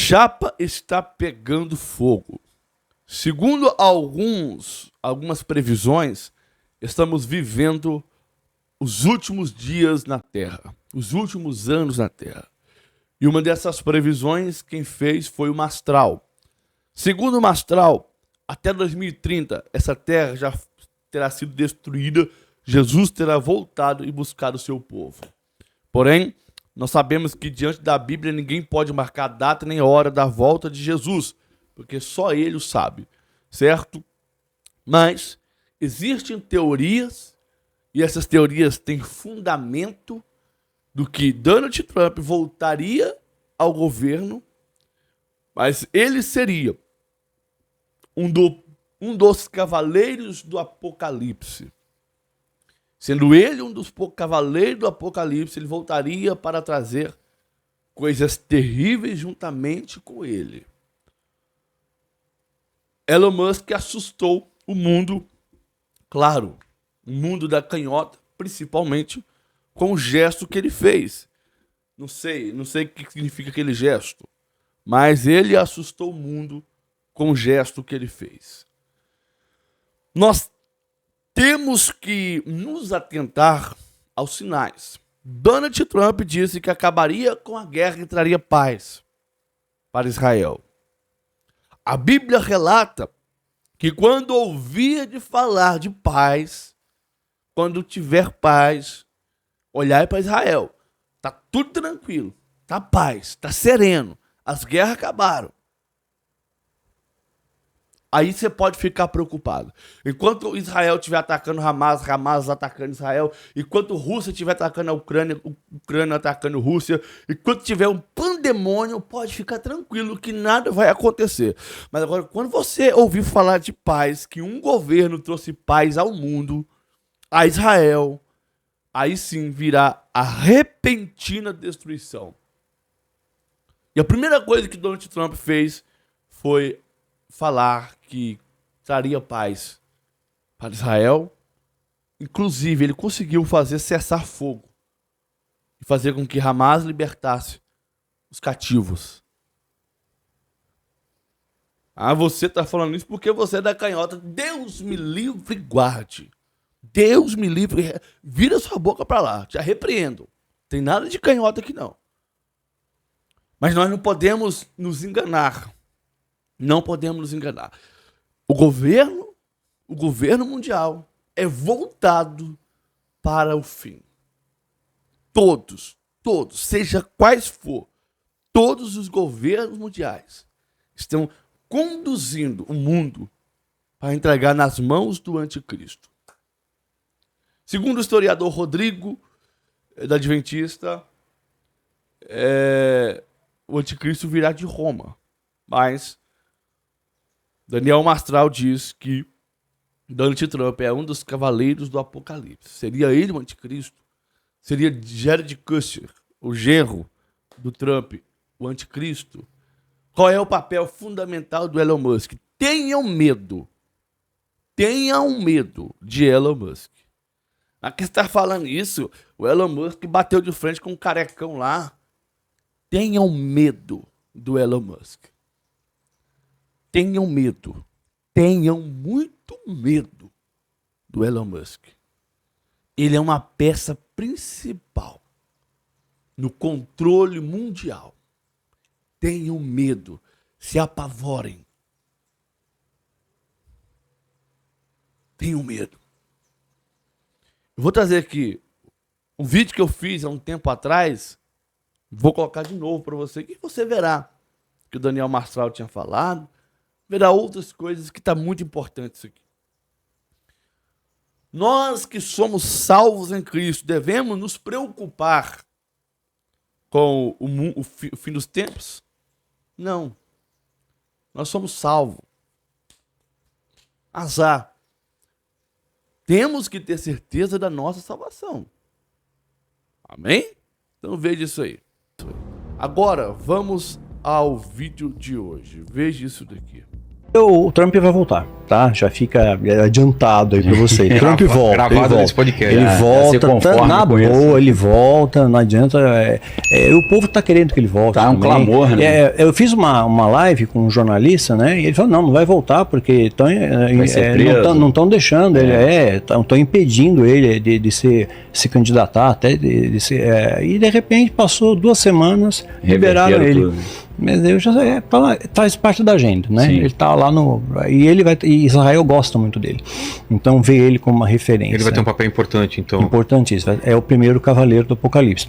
chapa está pegando fogo. Segundo algumas previsões, estamos vivendo os últimos dias na Terra, os últimos anos na Terra. E uma dessas previsões, quem fez foi o Mastral. Segundo o Mastral, até 2030, essa Terra já terá sido destruída, Jesus terá voltado e buscado o seu povo. Porém, nós sabemos que diante da Bíblia ninguém pode marcar a data nem a hora da volta de Jesus, porque só ele o sabe, certo? Mas existem teorias, e essas teorias têm fundamento do que Donald Trump voltaria ao governo, mas ele seria um dos cavaleiros do Apocalipse. Sendo ele um dos cavaleiros do Apocalipse, ele voltaria para trazer coisas terríveis juntamente com ele. Elon Musk assustou o mundo, claro, o mundo da canhota, principalmente com o gesto que ele fez. Não sei o que significa aquele gesto, mas ele assustou o mundo com o gesto que ele fez. Nós temos que nos atentar aos sinais. Donald Trump disse que acabaria com a guerra e traria paz para Israel. A Bíblia relata que quando ouvia de falar de paz, quando tiver paz, olhai para Israel. Tá tudo tranquilo, tá paz, tá sereno, as guerras acabaram. Aí você pode ficar preocupado. Enquanto Israel estiver atacando Hamas, Hamas atacando Israel, enquanto Rússia estiver atacando a Ucrânia, Ucrânia atacando Rússia, enquanto tiver um pandemônio, pode ficar tranquilo que nada vai acontecer. Mas agora, quando você ouvir falar de paz, que um governo trouxe paz ao mundo, a Israel, aí sim virá a repentina destruição. E a primeira coisa que Donald Trump fez foi falar que traria paz para Israel. Inclusive, ele conseguiu fazer cessar fogo e fazer com que Hamas libertasse os cativos. Ah, você está falando isso porque você é da canhota. Deus me livre e guarde. Deus me livre. Vira sua boca para lá. Te repreendo. Tem nada de canhota aqui não. Mas nós não podemos nos enganar. Não podemos nos enganar. O governo mundial é voltado para o fim. Todos, seja quais for, todos os governos mundiais estão conduzindo o mundo para entregar nas mãos do anticristo. Segundo o historiador Rodrigo, da Adventista, o anticristo virá de Roma, mas Daniel Mastral diz que Donald Trump é um dos cavaleiros do Apocalipse. Seria ele o anticristo? Seria Jared Kushner, o genro do Trump, o anticristo? Qual é o papel fundamental do Elon Musk? Tenham medo de Elon Musk. Aqui está falando isso, o Elon Musk bateu de frente com um carecão lá. Tenham medo do Elon Musk. Tenham medo. Tenham muito medo do Elon Musk. Ele é uma peça principal no controle mundial. Tenham medo. Se apavorem. Tenham medo. Eu vou trazer aqui um vídeo que eu fiz há um tempo atrás. Vou colocar de novo para você. E você verá que o Daniel Mastral tinha falado. Verá outras coisas que está muito importante isso aqui. Nós que somos salvos em Cristo devemos nos preocupar com o fim dos tempos? Não. Nós somos salvos. Azar. Temos que ter certeza da nossa salvação. Amém? Então veja isso aí. Agora vamos ao vídeo de hoje. Veja isso daqui. O Trump vai voltar, tá? Já fica adiantado aí pra você. Trump volta. Gravado nesse podcast. Ele volta, na boa, ele volta, não adianta. O povo tá querendo que ele volte. Tá um clamor, né? Eu fiz uma live com um jornalista, né? E ele falou: não vai voltar, porque não estão deixando ele, estão impedindo ele de se candidatar, até e de repente passou 2 semanas, liberaram ele. Tudo. Mas eu já faz parte da agenda, né? Sim. Ele tá lá e Israel gosta muito dele. Então vê ele como uma referência. Ele vai ter um papel importante, então. Importantíssimo. É o primeiro cavaleiro do Apocalipse.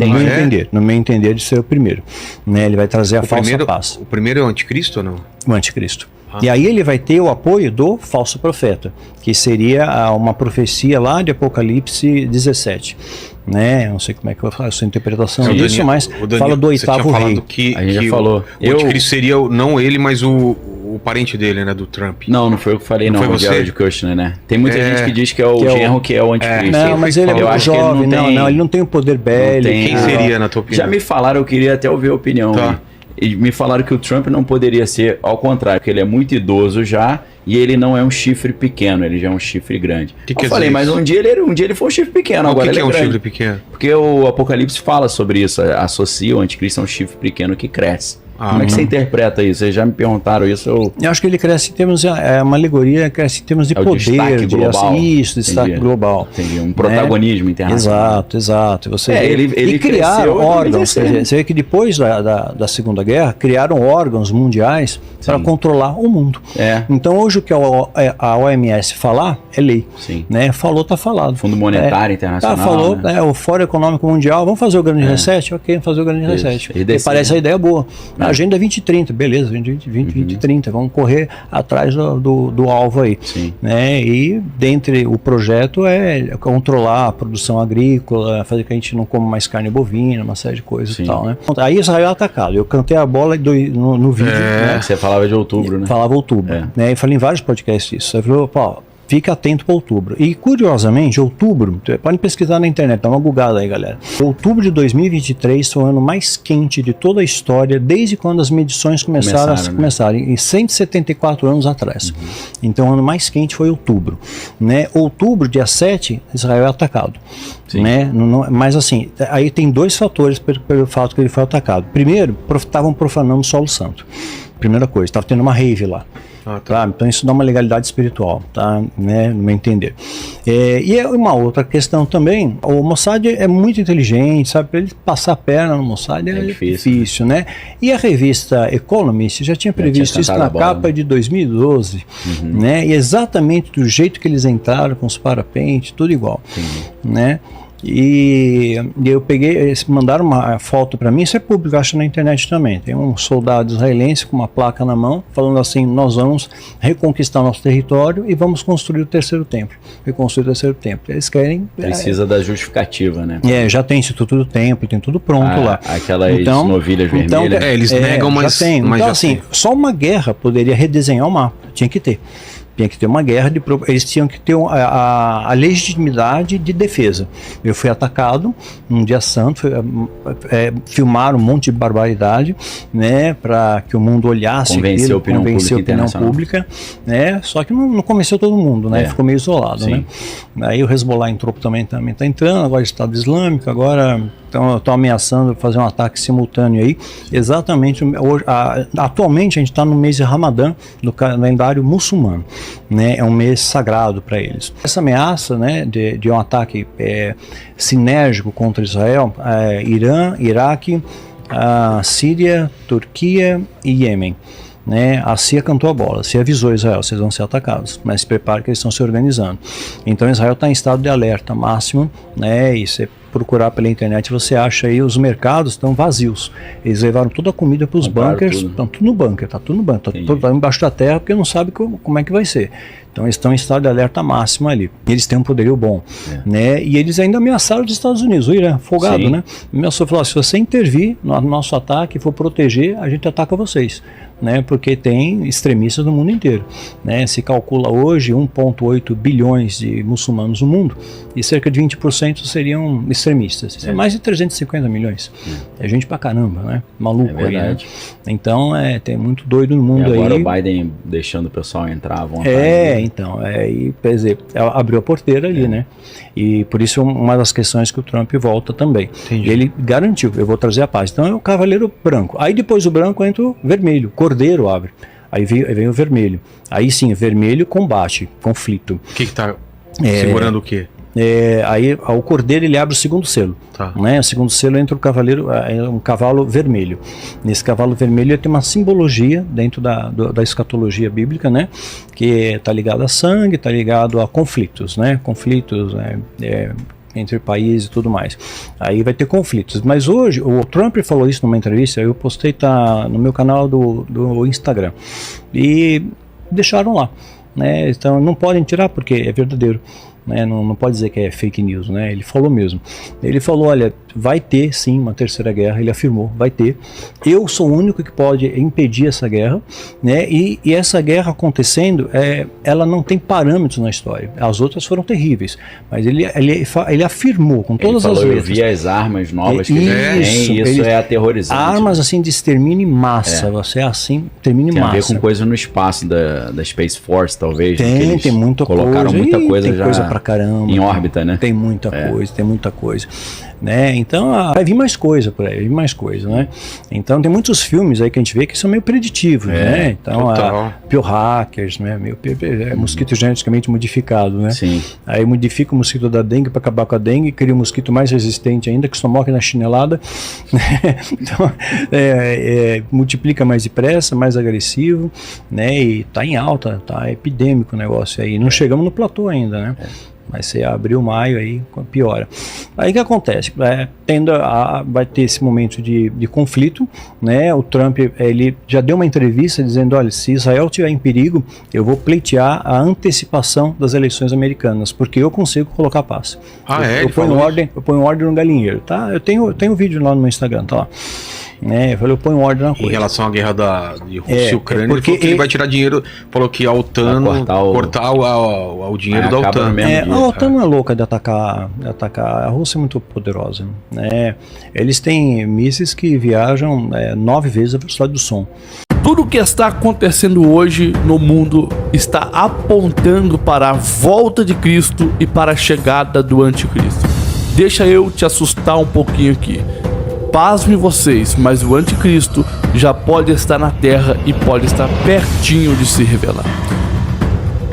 No meu entender, de ser o primeiro. Né? Ele vai trazer a falsa paz. O primeiro é o anticristo ou não? O anticristo. E aí ele vai ter o apoio do falso profeta, que seria uma profecia lá de Apocalipse 17. Né? Não sei como é que eu faço a sua interpretação disso, mas fala do 8º rei. A gente já falou. O anticristo seria não ele, mas o parente dele, né, do Trump. Não foi eu que falei, não, o Jared Kushner, né? Tem muita gente que diz que é o genro que é o anticristo. Não, mas ele é muito jovem, ele não tem o poder bélico. Quem seria, na tua opinião? Já me falaram, eu queria até ouvir a opinião. Tá. E me falaram que o Trump não poderia ser ao contrário, que ele é muito idoso já e ele não é um chifre pequeno, ele já é um chifre grande. Eu falei, mas um dia ele foi um chifre pequeno, agora ele é um chifre pequeno? Porque o Apocalipse fala sobre isso, associa o anticristo a um chifre pequeno que cresce. Como é que você interpreta isso? Vocês já me perguntaram isso. Eu acho que ele cresce em termos, uma alegoria, cresce em termos de poder, destaque global. Destaque global. Entendi, um protagonismo internacional. Exato. Ele criaram órgãos, você vê que depois da Segunda Guerra, criaram órgãos mundiais para controlar o mundo. Então hoje o que a OMS falar é lei. Sim. Né? Falou, tá falado. Fundo Monetário Internacional. Falou, né? O Fórum Econômico Mundial, vamos fazer o grande reset? Ok, vamos fazer o grande reset. E parece a ideia boa. Agenda 2030, beleza, 2030, vamos correr atrás do alvo aí. Sim. Né? E dentre o projeto é controlar a produção agrícola, fazer que a gente não coma mais carne bovina, uma série de coisas e tal. Né? Aí Israel é atacado. Eu cantei a bola no vídeo. Né? Você falava de outubro, né? Falava outubro. Né? Eu falei em vários podcasts isso. Você falou, fica atento para outubro. E curiosamente, outubro, pode pesquisar na internet, dá uma googada aí, galera. Outubro de 2023 foi o ano mais quente de toda a história, desde quando as medições começaram, em 174 anos atrás. Então o ano mais quente foi outubro. Né? Outubro, dia 7, Israel é atacado. Né? Mas assim, aí tem 2 fatores pelo fato que ele foi atacado. Primeiro, estavam profanando o solo santo. Primeira coisa, estava tendo uma rave lá. Tá? Então isso dá uma legalidade espiritual, tá? Né? No meu entender. E é uma outra questão também, o Mossad é muito inteligente, sabe? Para ele passar a perna no Mossad é difícil, né? E a revista Economist já tinha previsto isso na capa de 2012, né? E exatamente do jeito que eles entraram, com os parapentes, tudo igual, né? E eu peguei, eles mandaram uma foto para mim, isso é público, acho na internet também. Tem um soldado israelense com uma placa na mão, falando assim: nós vamos reconquistar nosso território e vamos construir o terceiro templo. Reconstruir o terceiro templo. Eles querem. Precisa da justificativa, né? Já tem Instituto do Templo, tem tudo pronto lá. Aquelas novilhas vermelhas. Eles negam, mas. Já tem. Então, assim, só uma guerra poderia redesenhar o mapa. Tinha que ter. Tinha que ter uma guerra, eles tinham que ter a legitimidade de defesa. Eu fui atacado num dia santo, filmaram um monte de barbaridade, né, para que o mundo olhasse convencer a opinião pública, né, só que não convenceu todo mundo, né, ficou meio isolado, né. Aí o Hezbollah entrou também está entrando, agora o Estado Islâmico, agora estão ameaçando fazer um ataque simultâneo aí, exatamente, atualmente a gente está no mês de Ramadã, do calendário muçulmano, né, é um mês sagrado para eles. Essa ameaça, né, de um ataque sinérgico contra Israel, Irã, Iraque, Síria, Turquia e Iêmen. Né, a CIA cantou a bola, a CIA avisou Israel, vocês vão ser atacados, mas se prepare que eles estão se organizando. Então Israel está em estado de alerta máximo, né, e você procurar pela internet, você acha aí, os mercados estão vazios. Eles levaram toda a comida para os bunkers, estão tudo no bunker, está tudo no bunker, está tudo embaixo da terra, porque não sabe como é que vai ser. Então eles estão em estado de alerta máximo ali. Eles têm um poderio bom, né? E eles ainda ameaçaram os Estados Unidos, o Irã, folgado, né? Ameaçou, falou: se você intervir no nosso ataque e for proteger, a gente ataca vocês. né, porque tem extremistas no mundo inteiro, né? Se calcula hoje 1,8 bilhões de muçulmanos no mundo e cerca de 20% seriam extremistas. Isso é mais de 350 milhões. É gente pra caramba, né? Maluco aí, né? Então, tem muito doido no mundo aí. E agora o Biden deixando o pessoal entrar à vontade. Então, e, quer dizer, abriu a porteira ali, né? E por isso uma das questões que o Trump volta também. Entendi. Ele garantiu, eu vou trazer a paz. Então é o cavaleiro branco. Aí depois do branco entra o vermelho, cordeiro abre. Aí vem o vermelho. Aí sim, vermelho, combate, conflito. O que tá segurando o quê? Aí o cordeiro ele abre o segundo selo, né? O segundo selo entra o cavaleiro, um cavalo vermelho. Nesse cavalo vermelho tem uma simbologia dentro da escatologia bíblica, né? Que está ligado a sangue, está ligado a conflitos, né? Conflitos entre países e tudo mais. Aí vai ter conflitos. Mas hoje, o Trump falou isso numa entrevista, eu postei, tá no meu canal do Instagram. E deixaram lá, né? Então não podem tirar porque é verdadeiro. Né, não pode dizer que é fake news, né? Ele falou mesmo. Ele falou, olha, vai ter sim uma terceira guerra, ele afirmou, vai ter. Eu sou o único que pode impedir essa guerra, né? E essa guerra acontecendo, ela não tem parâmetros na história. As outras foram terríveis, mas ele afirmou com todas as letras. Eu vi as armas novas que ele tem, e isso é aterrorizante. Armas assim de extermínio em massa, você assim, termina em massa. Tem a ver com coisa no espaço da Space Force, talvez. Tem muita coisa. Colocaram muita coisa já. Coisa pra caramba. Em órbita, né? Tem muita coisa, né? Então vai vir mais coisa por aí, né? Então tem muitos filmes aí que a gente vê que são meio preditivos, né? Então biohackers, né? Mosquito geneticamente modificado, né? Sim. Aí modifica o mosquito da dengue para acabar com a dengue, cria um mosquito mais resistente ainda, que só morre na chinelada. Então multiplica mais depressa, mais agressivo, né? E tá em alta, tá epidêmico o negócio aí. Não chegamos no platô ainda, né? Mas se abril, maio, aí piora. Aí o que acontece? Vai ter esse momento de conflito, né? O Trump, ele já deu uma entrevista dizendo, olha, se Israel estiver em perigo, eu vou pleitear a antecipação das eleições americanas, porque eu consigo colocar paz. Eu ponho ordem no galinheiro, tá? Eu tenho vídeo lá no meu Instagram, tá lá. Eu falei, eu ponho ordem na coisa. Em relação à guerra de Rússia e Ucrânia, ele falou que ele vai tirar dinheiro, falou que a OTAN cortar o dinheiro da OTAN. A OTAN não é louca de atacar, a Rússia é muito poderosa, né? Eles têm mísseis que viajam 9 vezes a velocidade do som. Tudo o que está acontecendo hoje no mundo está apontando para a volta de Cristo e para a chegada do anticristo. Deixa eu te assustar um pouquinho aqui. Pasme vocês, mas o anticristo já pode estar na terra e pode estar pertinho de se revelar.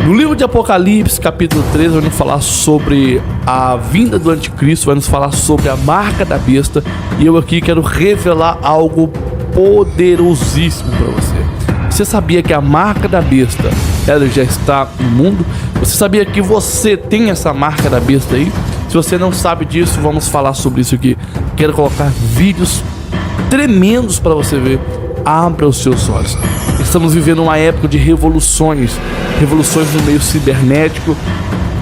No livro de Apocalipse, capítulo 3, vai nos falar sobre a vinda do anticristo, vai nos falar sobre a marca da besta, e eu aqui quero revelar algo poderosíssimo para você. Você sabia que a marca da besta, ela já está no mundo? Você sabia que você tem essa marca da besta aí? Se você não sabe disso, vamos falar sobre isso aqui. Quero colocar vídeos tremendos para você ver. Abra os seus olhos. Estamos vivendo uma época de revoluções no meio cibernético,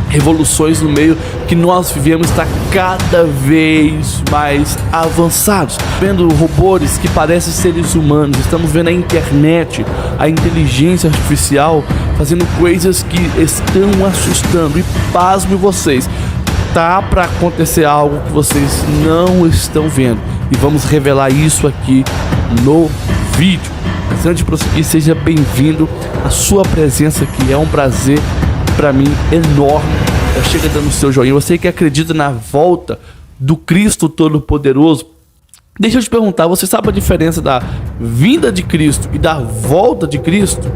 revoluções no meio que nós vivemos está cada vez mais avançados. Vendo robôs que parecem seres humanos, estamos vendo a internet, a inteligência artificial fazendo coisas que estão assustando. E pasme vocês, tá para acontecer algo que vocês não estão vendo, e vamos revelar isso aqui no vídeo. Mas antes de prosseguir, seja bem-vindo. A sua presença aqui é um prazer para mim enorme. Chega dando o seu joinha. Você que acredita na volta do Cristo Todo-Poderoso, deixa eu te perguntar, você sabe a diferença da vinda de Cristo e da volta de Cristo?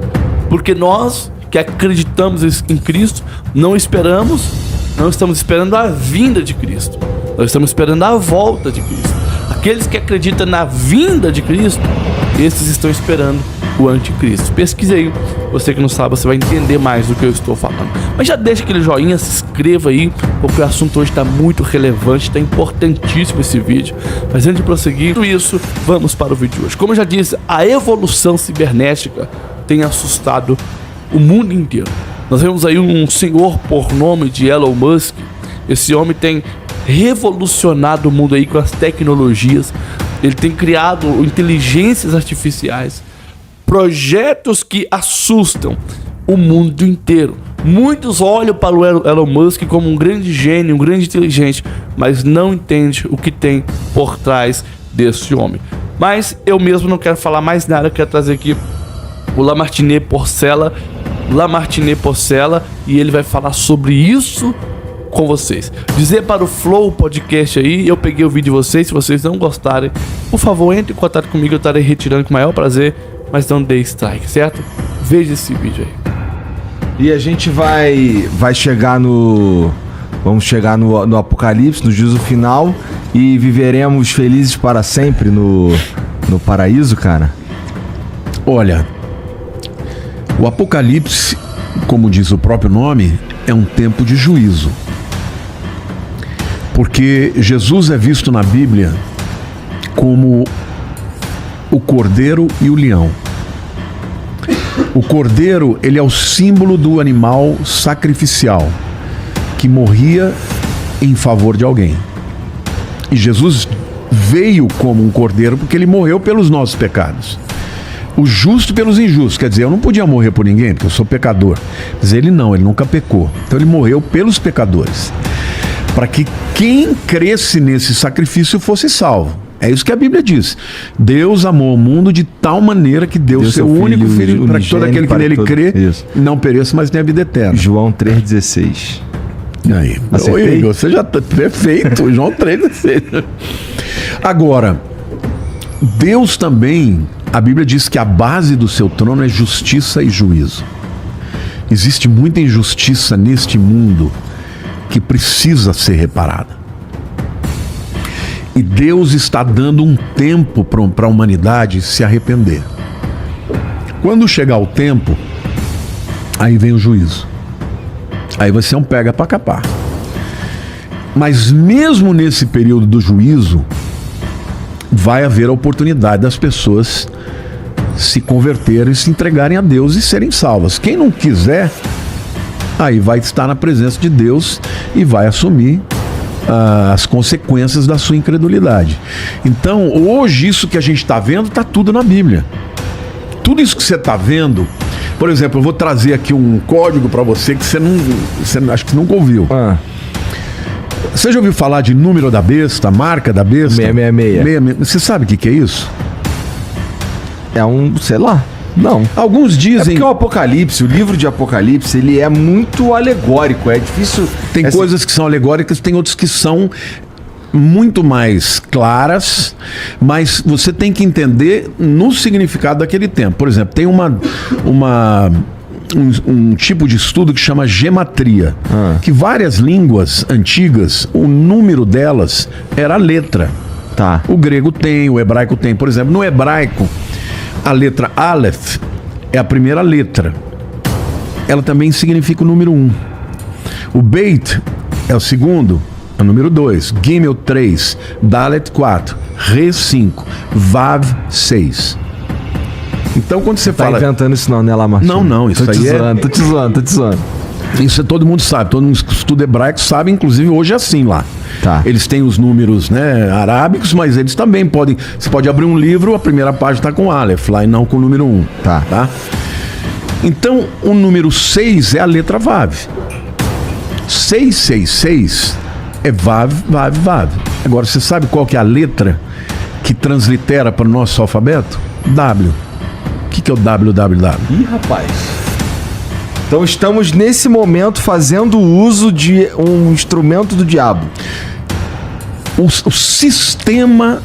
Porque nós que acreditamos em Cristo não estamos esperando a vinda de Cristo, nós estamos esperando a volta de Cristo. Aqueles que acreditam na vinda de Cristo, esses estão esperando o anticristo. Pesquise aí, você que não sabe, você vai entender mais do que eu estou falando. Mas já deixa aquele joinha, se inscreva aí, porque o assunto hoje está muito relevante, está importantíssimo esse vídeo. Mas antes de prosseguir tudo isso, vamos para o vídeo de hoje. Como eu já disse, a evolução cibernética tem assustado o mundo inteiro. Nós vemos aí um senhor por nome de Elon Musk. Esse homem tem revolucionado o mundo aí com as tecnologias. Ele tem criado inteligências artificiais projetos que assustam o mundo inteiro. Muitos olham para o Elon Musk como um grande gênio, um grande inteligente, mas não entendem o que tem por trás desse homem. Mas eu mesmo não quero falar mais nada, eu quero trazer aqui o Lamartine Porcela, e ele vai falar sobre isso com vocês. Dizer para o Flow Podcast aí, eu peguei o vídeo de vocês, se vocês não gostarem, por favor, entre em contato comigo, eu estarei retirando com o maior prazer, mas não dê strike, certo? Veja esse vídeo aí. E a gente vai chegar no... Vamos chegar no Apocalipse, no juízo final, e viveremos felizes para sempre no paraíso, cara? Olha, o Apocalipse, como diz o próprio nome, é um tempo de juízo. Porque Jesus é visto na Bíblia como o cordeiro e o leão. O cordeiro, ele é o símbolo do animal sacrificial que morria em favor de alguém. E Jesus veio como um cordeiro porque ele morreu pelos nossos pecados. O justo pelos injustos. Quer dizer, eu não podia morrer por ninguém porque eu sou pecador. Mas ele não, ele nunca pecou. Então ele morreu pelos pecadores. Para que quem cresce nesse sacrifício fosse salvo. É isso que a Bíblia diz. Deus amou o mundo de tal maneira que deu seu único filho para que todo aquele que nele crê não pereça, mas tenha vida eterna. João 3,16. Aí, acertei? Você já tá perfeito. João 3,16. Agora, Deus também, a Bíblia diz que a base do seu trono é justiça e juízo. Existe muita injustiça neste mundo que precisa ser reparada. E Deus está dando um tempo para a humanidade se arrepender. Quando chegar o tempo, aí vem o juízo. Aí vai ser um pega para capar. Mas mesmo nesse período do juízo, vai haver a oportunidade das pessoas se converterem, se entregarem a Deus e serem salvas. Quem não quiser, aí vai estar na presença de Deus e vai assumir as consequências da sua incredulidade. Então, hoje, isso que a gente está vendo, está tudo na Bíblia. Tudo isso que você está vendo, por exemplo, eu vou trazer aqui um código para você que você acho que nunca ouviu. Você já ouviu falar de número da besta, marca da besta? 666. Você sabe o que é isso? É sei lá. Não. Alguns dizem... É porque o Apocalipse, o livro de Apocalipse, ele é muito alegórico, é difícil... Tem coisas que são alegóricas, tem outras que são muito mais claras, mas você tem que entender no significado daquele tempo. Por exemplo, tem um tipo de estudo que chama gematria, que várias línguas antigas, o número delas era a letra. Tá. O grego tem, o hebraico tem. Por exemplo, no hebraico, a letra Aleph é a primeira letra. Ela também significa o número 1. O Beit é o segundo, é o número 2. Gimel 3. Dalet 4. Re 5. Vav 6. Então quando você fala... Tá inventando isso não, né, Lamartine? Não, isso aí é... Tô te zoando. Isso todo mundo sabe, todo mundo que estuda hebraico sabe, inclusive hoje é assim lá. Tá. Eles têm os números, né, arábicos, mas eles também podem... Você pode abrir um livro, a primeira página está com Aleph lá e não com o número 1. Tá? Então, o número 6 é a letra Vav. 666 é Vav, Vav, Vav. Agora, você sabe qual que é a letra que translitera para o nosso alfabeto? W. O que é o WWW? Ih, rapaz. Então estamos nesse momento fazendo uso de um instrumento do diabo. O sistema,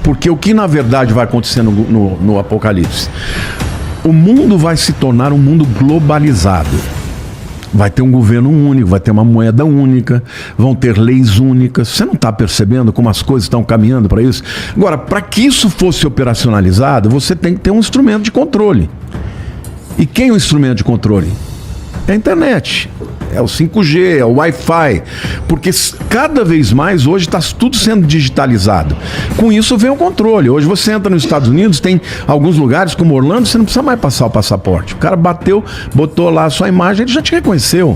porque o que na verdade vai acontecer no Apocalipse? O mundo vai se tornar um mundo globalizado. Vai ter um governo único, vai ter uma moeda única, vão ter leis únicas. Você não está percebendo como as coisas estão caminhando para isso? Agora, para que isso fosse operacionalizado, você tem que ter um instrumento de controle. E quem é o instrumento de controle? É a internet, é o 5G, é o Wi-Fi, porque cada vez mais hoje está tudo sendo digitalizado. Com isso vem o controle. Hoje você entra nos Estados Unidos, tem alguns lugares como Orlando, você não precisa mais passar o passaporte. O cara bateu, botou lá a sua imagem, ele já te reconheceu.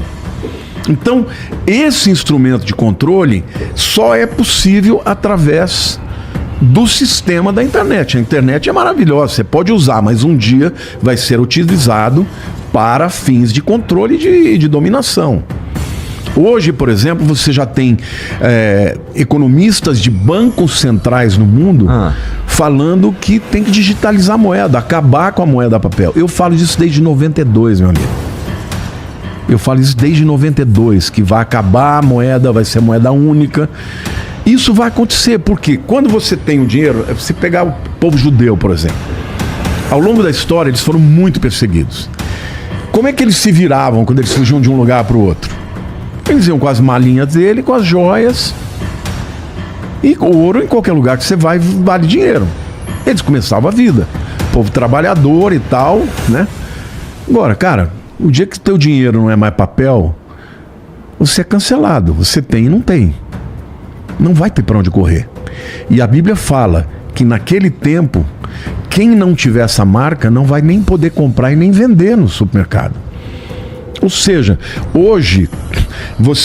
Então, esse instrumento de controle só é possível através do sistema da internet. A internet é maravilhosa, você pode usar, mas um dia vai ser utilizado para fins de controle e de dominação. Hoje, por exemplo, você já tem economistas de bancos centrais no mundo falando que tem que digitalizar a moeda, acabar com a moeda papel. Eu falo disso desde 92, meu amigo. Eu falo isso desde 92, que vai acabar a moeda, vai ser moeda única. Isso vai acontecer, porque quando você tem o dinheiro, se pegar o povo judeu, por exemplo, ao longo da história eles foram muito perseguidos. Como é que eles se viravam quando eles fugiam de um lugar para o outro? Eles iam com as malinhas dele, com as joias, e o ouro em qualquer lugar que você vai vale dinheiro. Eles começavam a vida, povo trabalhador e tal, né? Agora, cara, o dia que teu dinheiro não é mais papel, você é cancelado, você tem e não tem. Não vai ter para onde correr. E a Bíblia fala que naquele tempo, quem não tiver essa marca não vai nem poder comprar e nem vender no supermercado. Ou seja, hoje,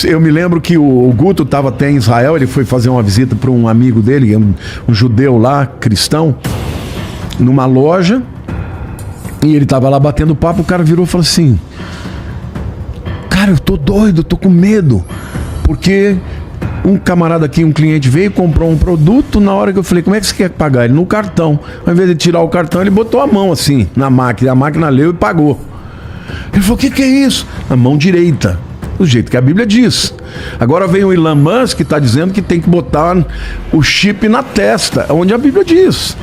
eu me lembro que o Guto estava até em Israel, ele foi fazer uma visita para um amigo dele, um judeu lá, cristão, numa loja, e ele estava lá batendo papo, o cara virou e falou assim: cara, eu tô doido, eu tô com medo, porque um camarada aqui, um cliente veio, comprou um produto, na hora que eu falei, como é que você quer pagar? Ele no cartão. Ao invés de tirar o cartão, ele botou a mão assim, na máquina, a máquina leu e pagou. Ele falou, o que é isso? Na mão direita, do jeito que a Bíblia diz. Agora vem o Elon Musk que está dizendo que tem que botar o chip na testa, onde a Bíblia diz.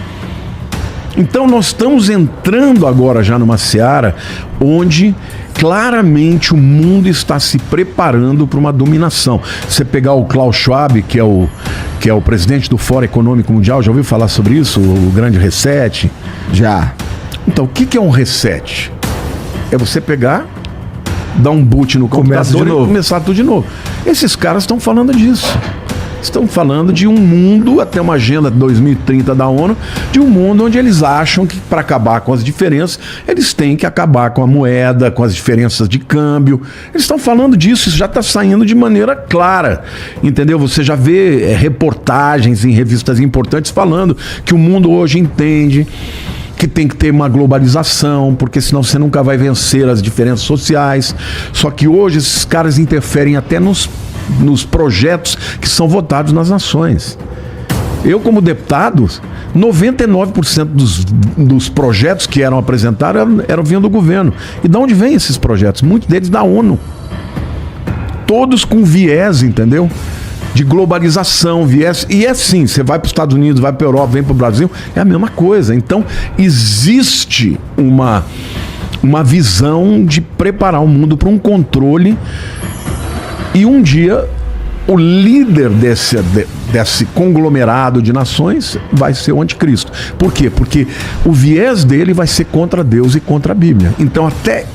Então nós estamos entrando agora já numa seara onde claramente o mundo está se preparando para uma dominação. Você pegar o Klaus Schwab, que é o presidente do Fórum Econômico Mundial, já ouviu falar sobre isso? O grande reset? Já. Então, o que é um reset? É você pegar, dar um boot no computador e começar tudo de novo. Esses caras estão falando disso. Estão falando de um mundo, até uma agenda 2030 da ONU, de um mundo onde eles acham que para acabar com as diferenças, eles têm que acabar com a moeda, com as diferenças de câmbio. Eles estão falando disso, isso já está saindo de maneira clara, entendeu? Você já vê reportagens em revistas importantes falando que o mundo hoje entende que tem que ter uma globalização, porque senão você nunca vai vencer as diferenças sociais. Só que hoje esses caras interferem até nos projetos que são votados nas nações. Eu, como deputado, 99% dos projetos que eram apresentados eram vindo do governo. E de onde vêm esses projetos? Muitos deles da ONU. Todos com viés, entendeu? De globalização, viés. E é assim, você vai para os Estados Unidos, vai para a Europa, vem para o Brasil, é a mesma coisa. Então, existe uma visão de preparar o mundo para um controle. E um dia, o líder desse conglomerado de nações vai ser o anticristo. Por quê? Porque o viés dele vai ser contra Deus e contra a Bíblia. Então até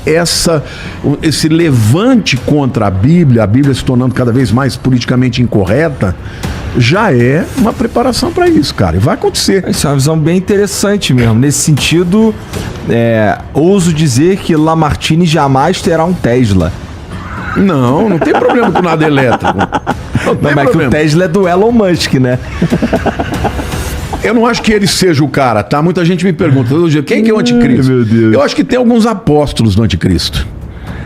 esse levante contra a Bíblia se tornando cada vez mais politicamente incorreta, já é uma preparação para isso, cara. E vai acontecer. Isso é uma visão bem interessante mesmo. Nesse sentido, ouso dizer que Lamartine jamais terá um Tesla. Não tem problema com nada elétrico. Não, mas que o Tesla é do Elon Musk, né? Eu não acho que ele seja o cara, tá? Muita gente me pergunta todo dia, quem que é o anticristo? Meu Deus. Eu acho que tem alguns apóstolos do anticristo.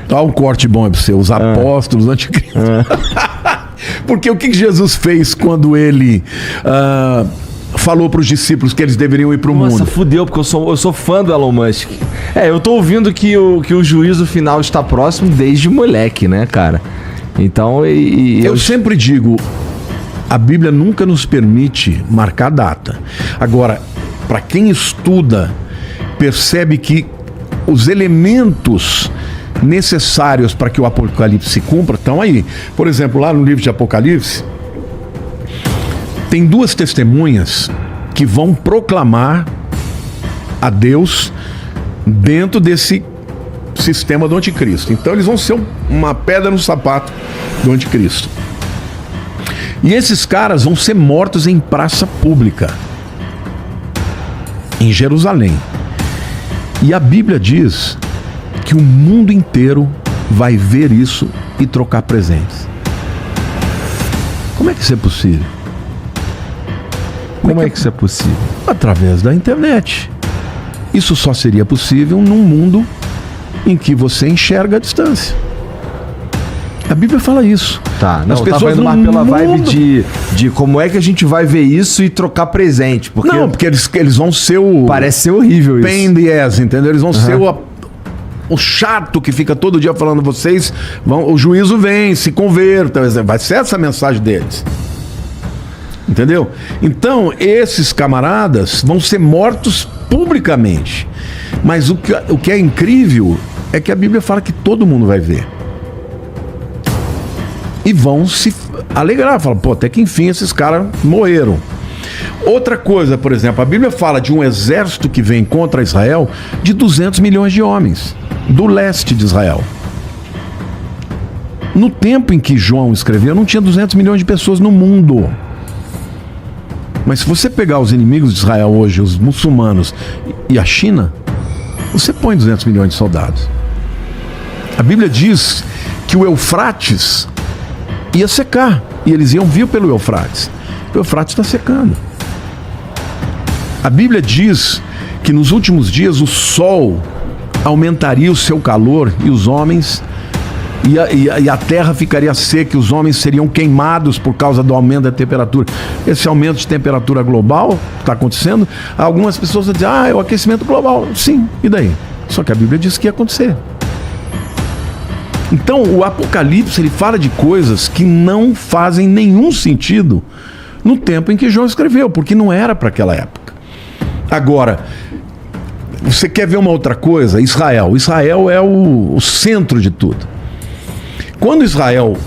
Olha um corte bom aí pra você, os apóstolos do anticristo. Porque o que Jesus fez quando ele falou para os discípulos que eles deveriam ir para o mundo? Nossa, fudeu, porque eu sou fã do Elon Musk. Eu tô ouvindo que o juízo final está próximo desde moleque, né, cara? Então, eu sempre digo, a Bíblia nunca nos permite marcar data. Agora, para quem estuda, percebe que os elementos necessários para que o Apocalipse se cumpra estão aí. Por exemplo, lá no livro de Apocalipse, tem duas testemunhas que vão proclamar a Deus dentro desse sistema do anticristo. Então eles vão ser uma pedra no sapato do anticristo. E esses caras vão ser mortos em praça pública, em Jerusalém. E a Bíblia diz que o mundo inteiro vai ver isso e trocar presentes. Como é que isso é possível? Como é que isso é possível? Através da internet. Isso só seria possível num mundo em que você enxerga a distância. A Bíblia fala isso. Tá, não, as pessoas indo mais pela vibe de como é que a gente vai ver isso e trocar presente. Porque não, porque eles vão ser o... Parece ser horrível isso. Pain in the ass, entendeu? Eles vão ser o chato que fica todo dia falando vocês, o juízo vem, se convertam. Vai ser essa a mensagem deles. Entendeu? Então, esses camaradas vão ser mortos publicamente. Mas o que é incrível é que a Bíblia fala que todo mundo vai ver. E vão se alegrar, falam, pô, até que enfim esses caras morreram. Outra coisa, por exemplo, a Bíblia fala de um exército que vem contra Israel de 200 milhões de homens, do leste de Israel. No tempo em que João escreveu, não tinha 200 milhões de pessoas no mundo. Mas se você pegar os inimigos de Israel hoje, os muçulmanos e a China, você põe 200 milhões de soldados. A Bíblia diz que o Eufrates ia secar, e eles iam vir pelo Eufrates. O Eufrates está secando. A Bíblia diz que nos últimos dias o sol aumentaria o seu calor e os homens, e a terra ficaria seca, e os homens seriam queimados por causa do aumento da temperatura. Esse aumento de temperatura global está acontecendo. Algumas pessoas vão dizer, é o aquecimento global. Sim, e daí? Só que a Bíblia diz que ia acontecer. Então, o Apocalipse, ele fala de coisas que não fazem nenhum sentido no tempo em que João escreveu, porque não era para aquela época. Agora, você quer ver uma outra coisa? Israel. Israel é o centro de tudo. Quando Israel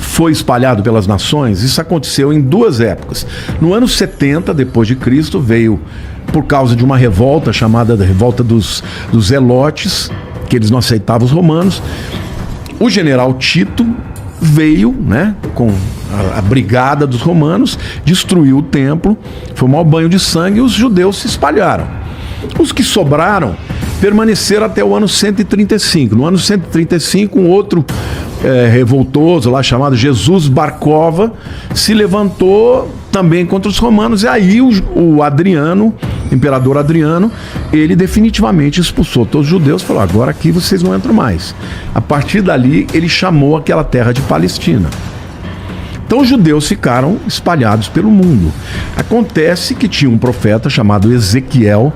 foi espalhado pelas nações, isso aconteceu em duas épocas. No ano 70 depois de Cristo, veio por causa de uma revolta chamada Revolta dos Zelotes, que eles não aceitavam os romanos. O general Tito veio, né, com a brigada dos romanos, destruiu o templo, foi um maior banho de sangue e os judeus se espalharam. Os que sobraram permaneceram até o ano 135. No ano 135, um outro revoltoso lá chamado Jesus Barcova se levantou também contra os romanos, e aí o Adriano, imperador Adriano, ele definitivamente expulsou todos os judeus e falou, agora aqui vocês não entram mais. A partir dali ele chamou aquela terra de Palestina. Então os judeus ficaram espalhados pelo mundo. Acontece que tinha um profeta chamado Ezequiel,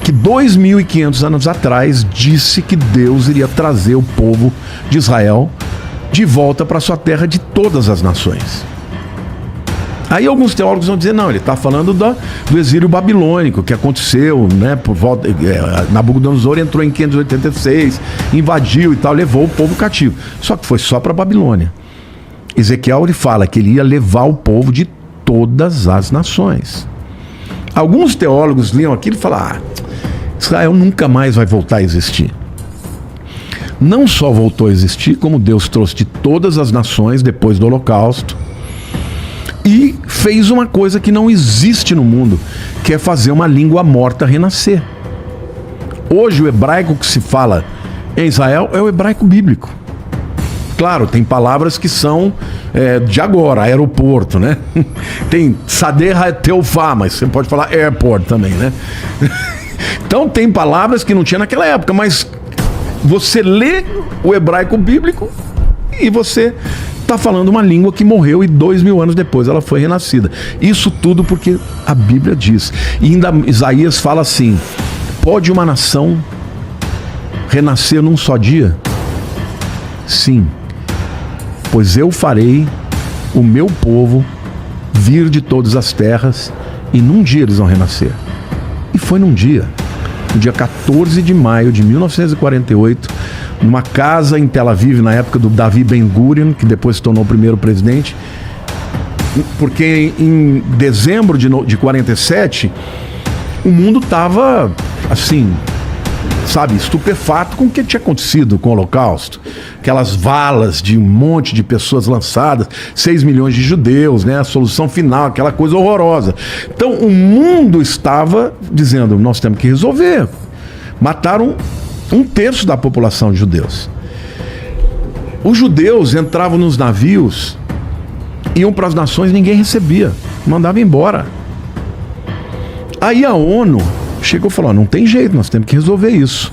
que 2.500 anos atrás disse que Deus iria trazer o povo de Israel de volta para sua terra de todas as nações. Aí alguns teólogos vão dizer, não, ele está falando do exílio babilônico, que aconteceu, né, por volta, Nabucodonosor entrou em 586, invadiu e tal, levou o povo cativo. Só que foi só para a Babilônia. Ezequiel, ele fala que ele ia levar o povo de todas as nações. Alguns teólogos liam aquilo e falam, Israel nunca mais vai voltar a existir. Não só voltou a existir, como Deus trouxe de todas as nações depois do Holocausto e fez uma coisa que não existe no mundo, que é fazer uma língua morta renascer. Hoje o hebraico que se fala em Israel é o hebraico bíblico. Claro, tem palavras que são de agora, aeroporto, né? Tem Sadeha Teufá, mas você pode falar airport também, né? Então tem palavras que não tinha naquela época, mas você lê o hebraico bíblico e você está falando uma língua que morreu e 2.000 anos depois ela foi renascida. Isso tudo porque a Bíblia diz. E ainda Isaías fala assim, pode uma nação renascer num só dia? Sim, pois eu farei o meu povo vir de todas as terras e num dia eles vão renascer. E foi num dia, no dia 14 de maio de 1948, numa casa em Tel Aviv, na época do Davi Ben-Gurion, que depois se tornou o primeiro presidente, porque em dezembro de 47, o mundo estava assim, sabe, estupefato com o que tinha acontecido com o Holocausto. Aquelas valas de um monte de pessoas lançadas, 6 milhões de judeus, né? A solução final, aquela coisa horrorosa. Então o mundo estava dizendo, nós temos que resolver. Mataram 1/3 da população de judeus. Os judeus entravam nos navios, iam para as nações, ninguém recebia, mandava embora. Aí a ONU chegou e falou, não tem jeito, nós temos que resolver isso.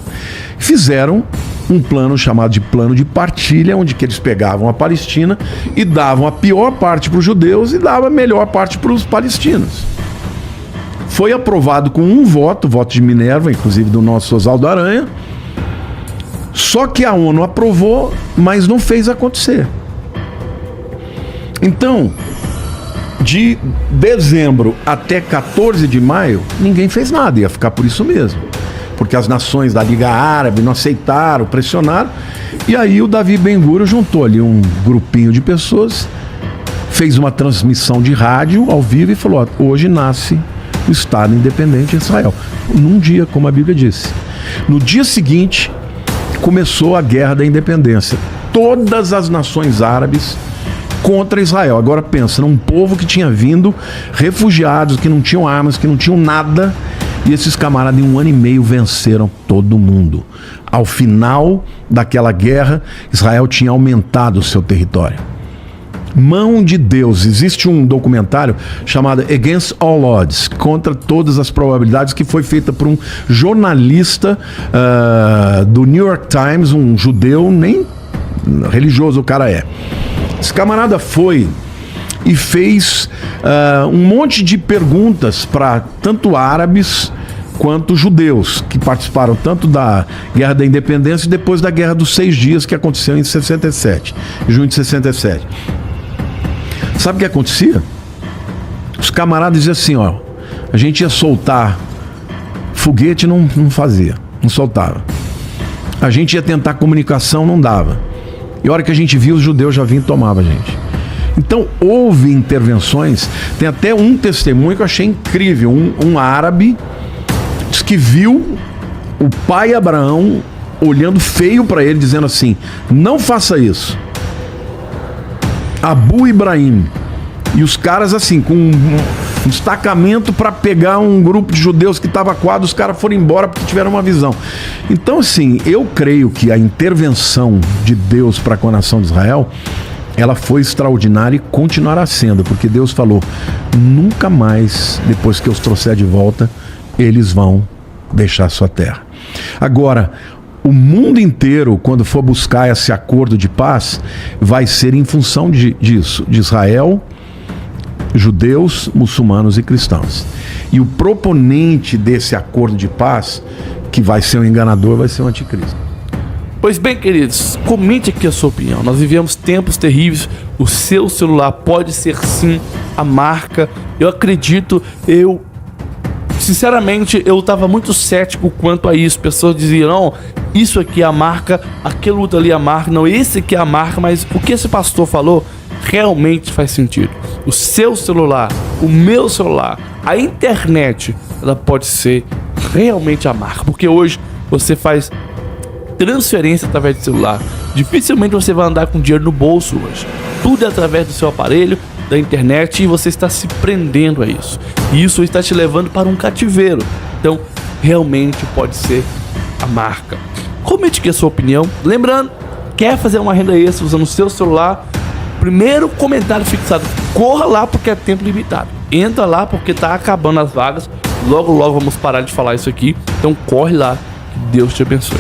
Fizeram um plano chamado de plano de partilha, onde que eles pegavam a Palestina e davam a pior parte para os judeus e davam a melhor parte para os palestinos. Foi aprovado com um voto, o voto de Minerva, inclusive do nosso Oswaldo Aranha. Só que a ONU aprovou, mas não fez acontecer. Então, de dezembro até 14 de maio, ninguém fez nada, ia ficar por isso mesmo. Porque as nações da Liga Árabe não aceitaram, pressionaram. E aí o Davi Ben-Gurion juntou ali um grupinho de pessoas, fez uma transmissão de rádio ao vivo e falou, hoje nasce o Estado Independente de Israel. Num dia, como a Bíblia disse. No dia seguinte, começou a Guerra da Independência. Todas as nações árabes contra Israel. Agora pensa, num povo que tinha vindo, refugiados, que não tinham armas, que não tinham nada, e esses camaradas em 1 ano e meio venceram todo mundo. Ao final daquela guerra, Israel tinha aumentado o seu território. Mão de Deus. Existe um documentário chamado Against All Odds, contra todas as probabilidades, que foi feita por um jornalista do New York Times, um judeu, nem religioso o cara é. Esse camarada foi e fez um monte de perguntas para tanto árabes quanto judeus, que participaram tanto da Guerra da Independência e depois da Guerra dos 6 Dias, que aconteceu em 67, junho de 67. Sabe o que acontecia? Os camaradas diziam assim, ó, a gente ia soltar foguete, não fazia, não soltava. A gente ia tentar comunicação, não dava. E a hora que a gente viu, os judeus já vinham e tomavam a gente. Então houve intervenções. Tem até um testemunho que eu achei incrível. Um árabe diz que viu o pai Abraão olhando feio para ele, dizendo assim, não faça isso. Abu Ibrahim. E os caras assim, com um destacamento para pegar um grupo de judeus que estava coado, os caras foram embora porque tiveram uma visão. Então assim, eu creio que a intervenção de Deus para com a nação de Israel, ela foi extraordinária e continuará sendo, porque Deus falou, nunca mais, depois que eu os trouxer de volta, eles vão deixar sua terra. Agora, o mundo inteiro, quando for buscar esse acordo de paz, vai ser em função disso, de Israel, judeus, muçulmanos e cristãos. E o proponente desse acordo de paz, que vai ser um enganador, vai ser o anticristo. Pois bem, queridos, comente aqui a sua opinião. Nós vivemos tempos terríveis. O seu celular pode ser sim a marca. Eu acredito, sinceramente, eu estava muito cético quanto a isso. Pessoas diziam, não, isso aqui é a marca, aquele outro ali é a marca, não, esse aqui é a marca, mas o que esse pastor falou realmente faz sentido. O seu celular, o meu celular, a internet, ela pode ser realmente a marca, porque hoje você faz transferência através do celular. Dificilmente você vai andar com dinheiro no bolso hoje. Tudo é através do seu aparelho, da internet, e você está se prendendo a isso. E isso está te levando para um cativeiro. Então, realmente pode ser a marca. Comente aqui a sua opinião. Lembrando, quer fazer uma renda extra usando o seu celular? Primeiro comentário fixado. Corra lá porque é tempo limitado. Entra lá porque está acabando as vagas. Logo, logo vamos parar de falar isso aqui. Então corre lá. Que Deus te abençoe.